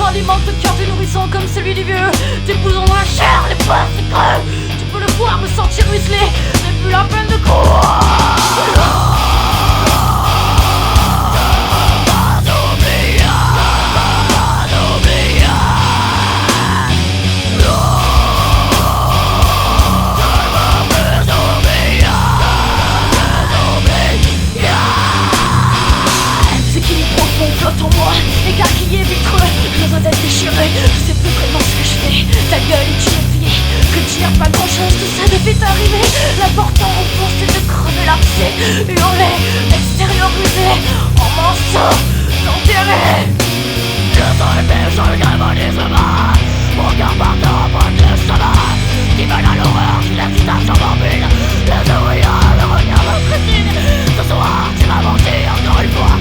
alimente le cœur du nourrisson comme celui du vieux. T'épousons dans la chair, les postes creux. Tu peux le voir me sentir ruisseler, mais plus la peine de courir. Flotte en moi, écarquillé, vitreux, je dois être déchiré, je sais plus vraiment ce que je fais. Ta gueule est unifiée, que dire, pas grand chose, tout ça devait arriver. L'important au fond c'est de crever l'abcès, hurler, extérioriser, en morceaux, t'enterrer. Je sens les pieds sur le galvanisme, mon cœur partant pour le sabbat, qui mène à l'horreur, qui l'excitation morbide. Les ouvriers, le regard me crétine. Ce soir, tu m'as menti encore une fois.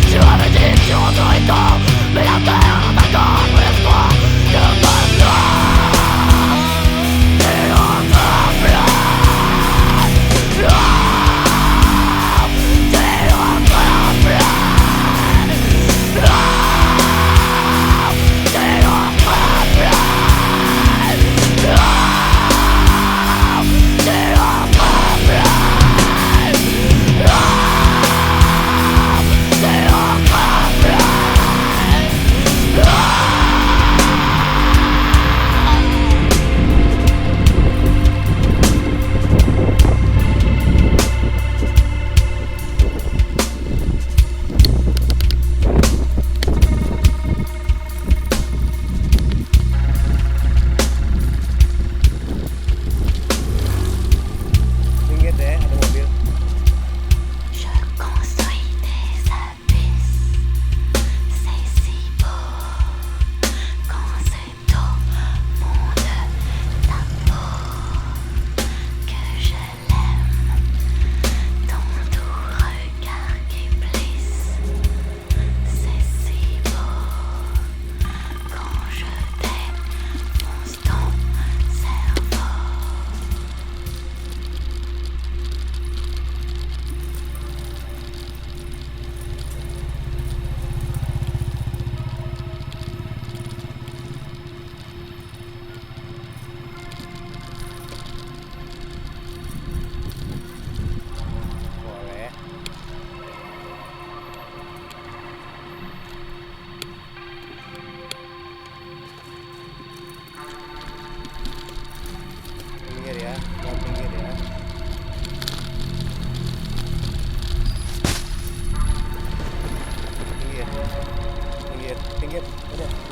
Tu m'avais dit que tu rentrerais tard, mais la terre dans ta gorge me laisse toi. Je passe là, et on te plaît. T'es rentré en plein. T'es rentré en plein.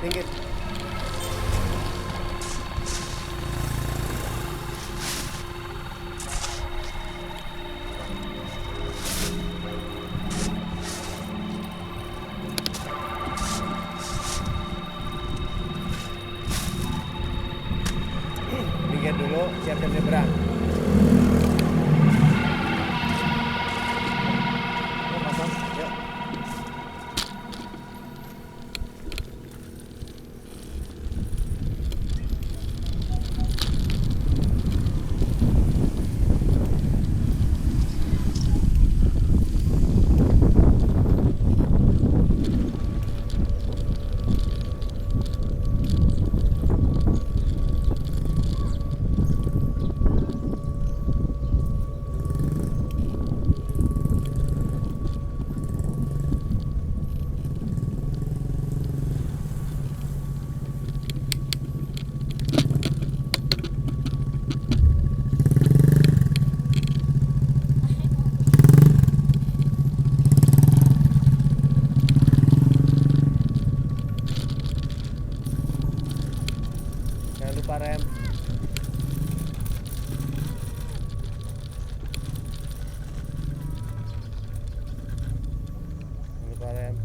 Pinggir. Pinggir dulu, siap-siap nyebrang. Jangan lupa rem. Jangan lupa rem.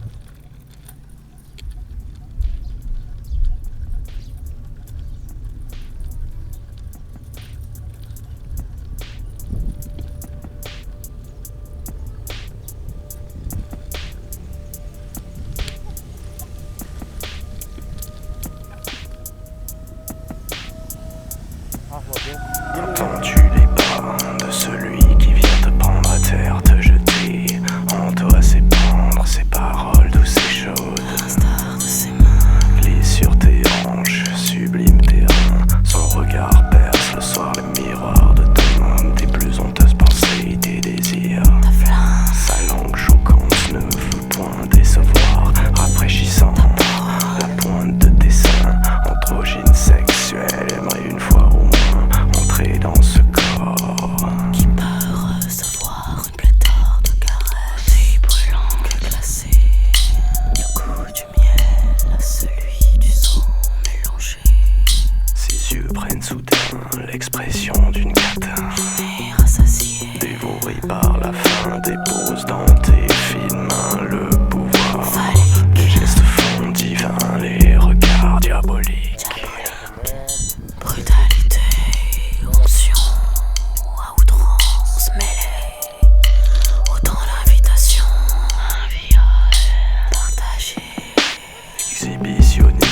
Entends-tu les pas de celui qui vient te prendre à terre, te jeter en toi s'épandre, ses paroles douces et chaudes glissent sur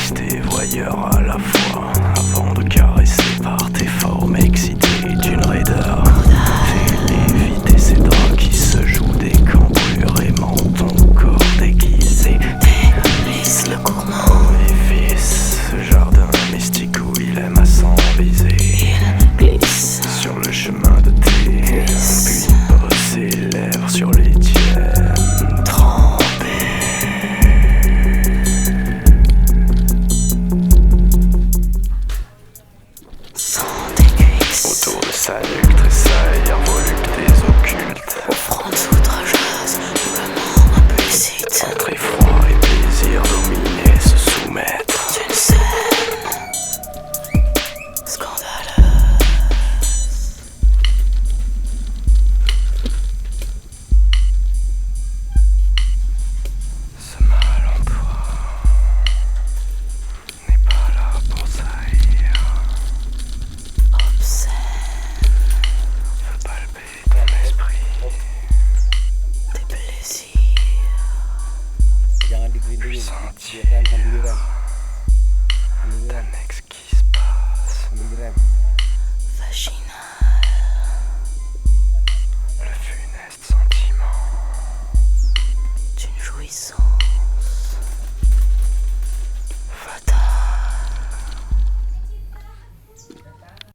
rester voyeur à la fois, avant de caresser par tes formes excitées d'une raideur. Fais éviter ces draps qui se jouent des cambrures, aimant ton corps déguisé. Délice le gourmand. Orifice, ce jardin mystique où il aime à s'enviser. Il glisse Sur le chemin de tes puis pose ses lèvres sur les tiennes. sans tes cuisses. Autour de sa nuque tressaille un voluptés occultes. Offrande outrageuse, mouvement implicite. Entre effroi et plaisir dominé se soumettre. D'une scène scandaleuse. Ce mal en toi n'est pas là pour saillir. Obscène, Veut palper ton esprit. tes plaisirs. Jangan digelindingin. Puissant Dia rem sambil direm. Sambil direm. d'un exquis passe. Sambil direm. Vaginal.